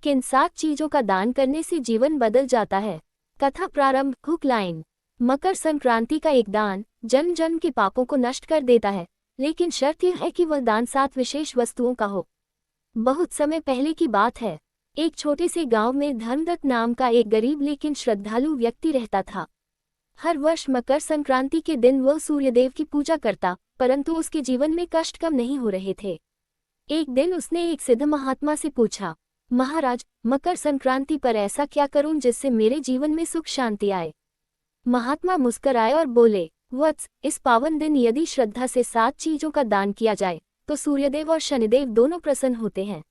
किन 7 चीजों का दान करने से जीवन बदल जाता है। कथा प्रारंभ। Hook line. मकर संक्रांति का एक दान जन्म जन्म के पापों को नष्ट कर देता है, लेकिन शर्त यह है कि वह दान 7 विशेष वस्तुओं का हो। बहुत समय पहले की बात है। एक छोटे से गांव में धर्मदत्त नाम का एक गरीब लेकिन श्रद्धालु व्यक्ति रहता था। हर वर्ष मकर संक्रांति के दिन वह सूर्यदेव की पूजा करता, परंतु उसके जीवन में कष्ट कम नहीं हो रहे थे। एक दिन उसने एक सिद्ध महात्मा से पूछा, महाराज, मकर संक्रांति पर ऐसा क्या करूं जिससे मेरे जीवन में सुख शांति आए। महात्मा मुस्कुराए और बोले, वत्स, इस पावन दिन यदि श्रद्धा से 7 चीजों का दान किया जाए तो सूर्यदेव और शनिदेव दोनों प्रसन्न होते हैं।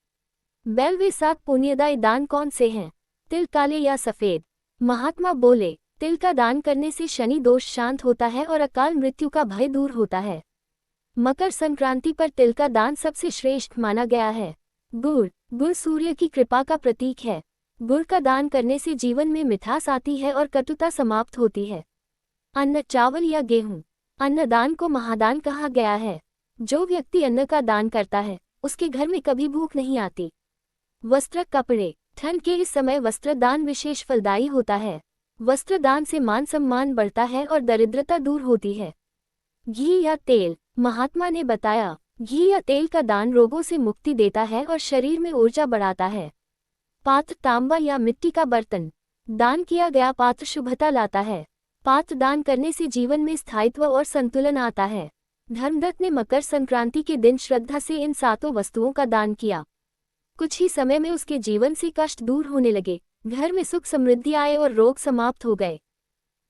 बैल, वे 7 पुण्यदायी दान कौन से हैं? तिल, काले या सफेद? महात्मा बोले, तिल का दान करने से शनि दोष शांत होता है और अकाल मृत्यु का भय दूर होता है। मकर संक्रांति पर तिल का दान सबसे श्रेष्ठ माना गया है। गुड़, गुड़ सूर्य की कृपा का प्रतीक है। गुड़ का दान करने से जीवन में मिठास आती है और कटुता समाप्त होती है। अन्न, चावल या गेहूं? अन्नदान को महादान कहा गया है। जो व्यक्ति अन्न का दान करता है उसके घर में कभी भूख नहीं आती। वस्त्र, कपड़े, ठंड के इस समय वस्त्र दान विशेष फलदायी होता है। वस्त्र दान से मान सम्मान बढ़ता है और दरिद्रता दूर होती है। घी या तेल? महात्मा ने बताया, घी या तेल का दान रोगों से मुक्ति देता है और शरीर में ऊर्जा बढ़ाता है। पात्र, तांबा या मिट्टी का बर्तन? दान किया गया पात्र शुभता लाता है। पात्र दान करने से जीवन में स्थायित्व और संतुलन आता है। धर्मदत्त ने मकर संक्रांति के दिन श्रद्धा से इन 7 वस्तुओं का दान किया। कुछ ही समय में उसके जीवन से कष्ट दूर होने लगे, घर में सुख समृद्धि आए और रोग समाप्त हो गए।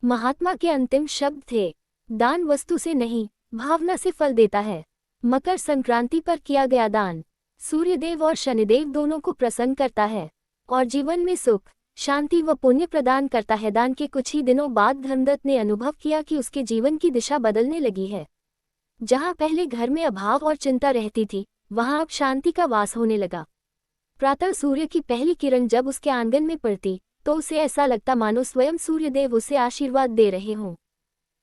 महात्मा के अंतिम शब्द थे, दान वस्तु से नहीं, भावना से फल देता है। मकर संक्रांति पर किया गया दान सूर्यदेव और शनिदेव दोनों को प्रसन्न करता है और जीवन में सुख, शांति व पुण्य प्रदान करता है। दान के कुछ ही दिनों बाद धर्मदत्त ने अनुभव किया कि उसके जीवन की दिशा बदलने लगी है। जहां पहले घर में अभाव और चिंता रहती थी, वहां अब शांति का वास होने लगा। प्रातः सूर्य की पहली किरण जब उसके आंगन में पड़ती तो उसे ऐसा लगता मानो स्वयं सूर्यदेव उसे आशीर्वाद दे रहे हों।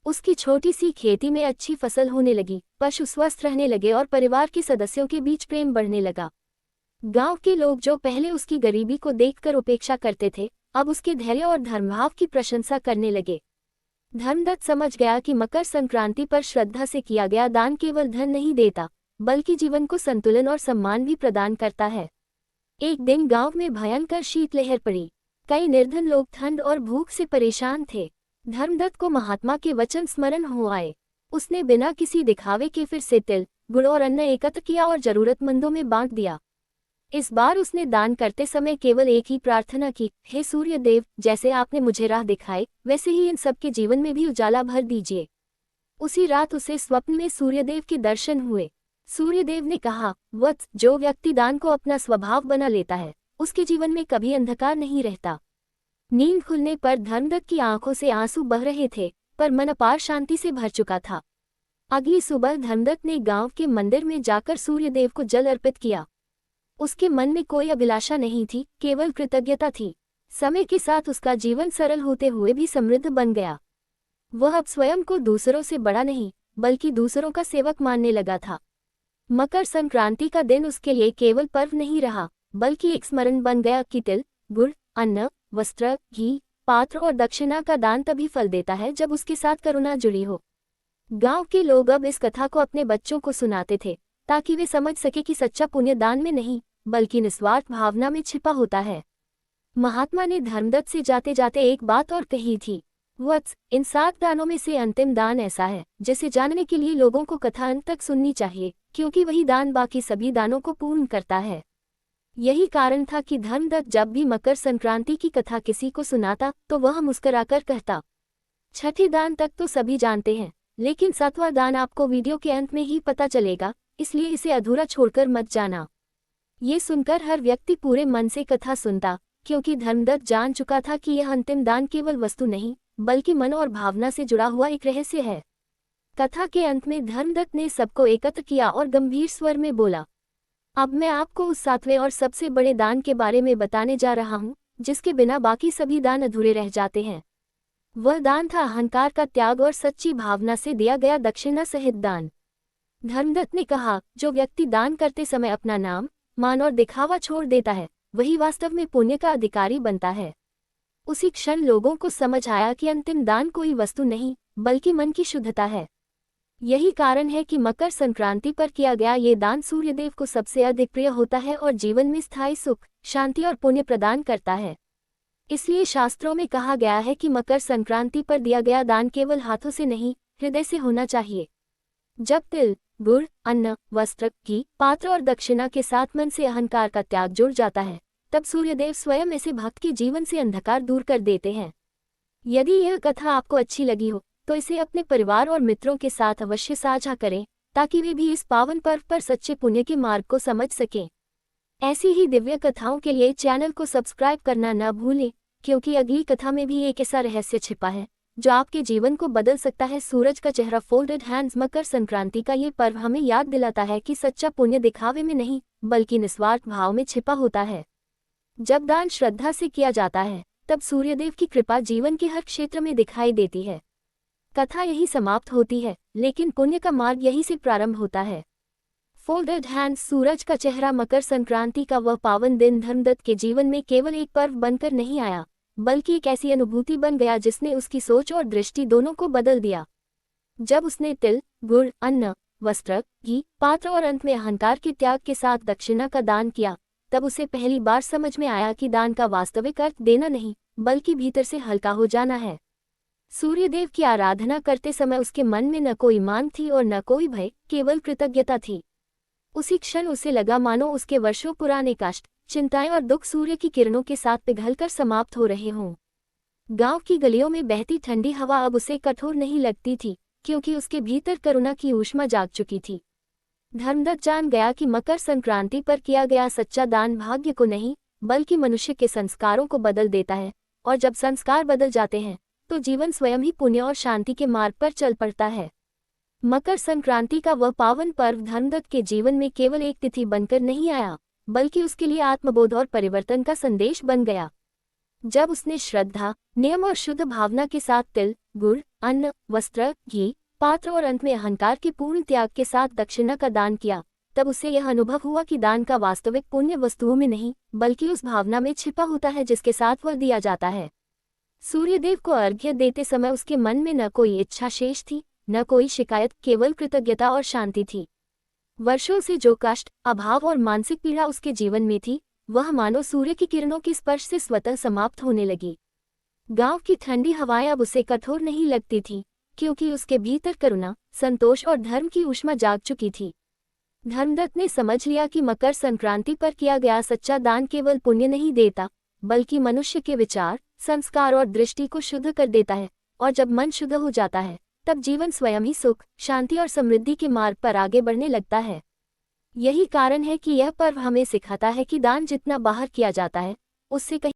उसकी छोटी सी खेती में अच्छी फसल होने लगी, पशु स्वस्थ रहने लगे और परिवार के सदस्यों के बीच प्रेम बढ़ने लगा। गांव के लोग जो पहले उसकी गरीबी को देखकर उपेक्षा करते थे, अब उसके धैर्य और धर्मभाव की प्रशंसा करने लगे। धर्मदत्त समझ गया कि मकर संक्रांति पर श्रद्धा से किया गया दान केवल धन नहीं देता, बल्कि जीवन को संतुलन और सम्मान भी प्रदान करता है। एक दिन गांव में भयंकर शीतलहर पड़ी। कई निर्धन लोग ठंड और भूख से परेशान थे। धर्मदत्त को महात्मा के वचन स्मरण हो आए। उसने बिना किसी दिखावे के फिर से तिल, गुड़ और अन्न एकत्र किया और जरूरतमंदों में बांट दिया। इस बार उसने दान करते समय केवल एक ही प्रार्थना की, हे सूर्यदेव, जैसे आपने मुझे राह दिखाई वैसे ही इन सबके जीवन में भी उजाला भर दीजिए। उसी रात उसे स्वप्न में सूर्यदेव के दर्शन हुए। सूर्यदेव ने कहा, वत्स, जो व्यक्ति दान को अपना स्वभाव बना लेता है उसके जीवन में कभी अंधकार नहीं रहता। नींद खुलने पर धर्मदत्त की आंखों से आंसू बह रहे थे, पर मन अपार शांति से भर चुका था। अगली सुबह धर्मदत्त ने गांव के मंदिर में जाकर सूर्यदेव को जल अर्पित किया। उसके मन में कोई अभिलाषा नहीं थी, केवल कृतज्ञता थी। समय के साथ उसका जीवन सरल होते हुए भी समृद्ध बन गया। वह अब स्वयं को दूसरों से बड़ा नहीं, बल्कि दूसरों का सेवक मानने लगा था। मकर संक्रांति का दिन उसके लिए केवल पर्व नहीं रहा, बल्कि एक स्मरण बन गया कि तिल, गुड़, अन्न, वस्त्र, घी, पात्र और दक्षिणा का दान तभी फल देता है जब उसके साथ करुणा जुड़ी हो। गांव के लोग अब इस कथा को अपने बच्चों को सुनाते थे, ताकि वे समझ सके कि सच्चा पुण्य दान में नहीं, बल्कि निस्वार्थ भावना में छिपा होता है। महात्मा ने धर्मदत्त से जाते जाते एक बात और कही थी, वत्स, इन 7 दानों में से अंतिम दान ऐसा है जिसे जानने के लिए लोगों को कथा अंत तक सुननी चाहिए, क्योंकि वही दान बाकी सभी दानों को पूर्ण करता है। यही कारण था कि धर्मदत्त जब भी मकर संक्रांति की कथा किसी को सुनाता तो वह मुस्कुराकर कहता, छठी दान तक तो सभी जानते हैं, लेकिन 7वां दान आपको वीडियो के अंत में ही पता चलेगा, इसलिए इसे अधूरा छोड़कर मत जाना। ये सुनकर हर व्यक्ति पूरे मन से कथा सुनता, क्योंकि धर्मदत्त जान चुका था कि यह अंतिम दान केवल वस्तु नहीं, बल्कि मन और भावना से जुड़ा हुआ एक रहस्य है। कथा के अंत में धर्मदत्त ने सबको एकत्र किया और गंभीर स्वर में बोला, अब मैं आपको उस 7वें और सबसे बड़े दान के बारे में बताने जा रहा हूँ, जिसके बिना बाकी सभी दान अधूरे रह जाते हैं। वह दान था अहंकार का त्याग और सच्ची भावना से दिया गया दक्षिणा सहित दान। धर्मदत्त ने कहा, जो व्यक्ति दान करते समय अपना नाम, मान और दिखावा छोड़ देता है, वही वास्तव में पुण्य का अधिकारी बनता है। उसी क्षण लोगों को समझ आया कि अंतिम दान कोई वस्तु नहीं, बल्कि मन की शुद्धता है। यही कारण है कि मकर संक्रांति पर किया गया ये दान सूर्यदेव को सबसे अधिक प्रिय होता है और जीवन में स्थायी सुख, शांति और पुण्य प्रदान करता है। इसलिए शास्त्रों में कहा गया है कि मकर संक्रांति पर दिया गया दान केवल हाथों से नहीं, हृदय से होना चाहिए। जब तिल, गुड़, अन्न, वस्त्र, घी, पात्र और दक्षिणा के साथ मन से अहंकार का त्याग जुड़ जाता है, तब सूर्यदेव स्वयं ऐसे भक्त के जीवन से अंधकार दूर कर देते हैं। यदि यह कथा आपको अच्छी लगी हो तो इसे अपने परिवार और मित्रों के साथ अवश्य साझा करें, ताकि वे भी इस पावन पर्व पर सच्चे पुण्य के मार्ग को समझ सकें। ऐसी ही दिव्य कथाओं के लिए चैनल को सब्सक्राइब करना न भूलें, क्योंकि अगली कथा में भी एक ऐसा रहस्य छिपा है जो आपके जीवन को बदल सकता है। सूरज का चेहरा फोल्डेड हैंड्स। मकर संक्रांति का ये पर्व हमें याद दिलाता है कि सच्चा पुण्य दिखावे में नहीं, बल्कि निस्वार्थ भाव में छिपा होता है। जब दान श्रद्धा से किया जाता है, तब सूर्यदेव की कृपा जीवन के हर क्षेत्र में दिखाई देती है। कथा यही समाप्त होती है, लेकिन पुण्य का मार्ग यहीं से प्रारंभ होता है। Folded hands. सूरज का चेहरा। मकर संक्रांति का वह पावन दिन धर्मदत्त के जीवन में केवल एक पर्व बनकर नहीं आया, बल्कि एक ऐसी अनुभूति बन गया जिसने उसकी सोच और दृष्टि दोनों को बदल दिया। जब उसने तिल, गुड़, अन्न, वस्त्र, घी, पात्र और अंत में अहंकार के त्याग के साथ दक्षिणा का दान किया, तब उसे पहली बार समझ में आया कि दान का वास्तविक अर्थ देना नहीं, बल्कि भीतर से हल्का हो जाना है। सूर्यदेव की आराधना करते समय उसके मन में न कोई मांग थी और न कोई भय, केवल कृतज्ञता थी। उसी क्षण उसे लगा मानो उसके वर्षों पुराने कष्ट, चिंताएं और दुख सूर्य की किरणों के साथ पिघलकर समाप्त हो रहे हों। गांव की गलियों में बहती ठंडी हवा अब उसे कठोर नहीं लगती थी, क्योंकि उसके भीतर करुणा की ऊष्मा जाग चुकी थी। धर्मदत्त जान गया कि मकर संक्रांति पर किया गया सच्चा दान भाग्य को नहीं, बल्कि मनुष्य के संस्कारों को बदल देता है, और जब संस्कार बदल जाते हैं तो जीवन स्वयं ही पुण्य और शांति के मार्ग पर चल पड़ता है। मकर संक्रांति का वह पावन पर्व धर्मदत्त के जीवन में केवल एक तिथि बनकर नहीं आया, बल्कि उसके लिए आत्मबोध और परिवर्तन का संदेश बन गया। जब उसने श्रद्धा, नियम और शुद्ध भावना के साथ तिल, गुड़, अन्न, वस्त्र, घी, पात्र और अंत में अहंकार के पूर्ण त्याग के साथ दक्षिणा का दान किया, तब उसे यह अनुभव हुआ कि दान का वास्तविक पुण्य वस्तुओं में नहीं, बल्कि उस भावना में छिपा होता है जिसके साथ वह दिया जाता है। सूर्यदेव को अर्घ्य देते समय उसके मन में न कोई इच्छा शेष थी, न कोई शिकायत, केवल कृतज्ञता और शांति थी। वर्षों से जो कष्ट, अभाव और मानसिक पीड़ा उसके जीवन में थी, वह मानो सूर्य की किरणों के स्पर्श से स्वतः समाप्त होने लगी। गांव की ठंडी हवाएं अब उसे कठोर नहीं लगती थीं, क्योंकि उसके भीतर करुणा, संतोष और धर्म की ऊष्मा जाग चुकी थी। धर्मदत्त ने समझ लिया कि मकर संक्रांति पर किया गया सच्चा दान केवल पुण्य नहीं देता, बल्कि मनुष्य के विचार, संस्कार और दृष्टि को शुद्ध कर देता है, और जब मन शुद्ध हो जाता है, तब जीवन स्वयं ही सुख, शांति और समृद्धि के मार्ग पर आगे बढ़ने लगता है। यही कारण है कि यह पर्व हमें सिखाता है कि दान जितना बाहर किया जाता है, उससे कहीं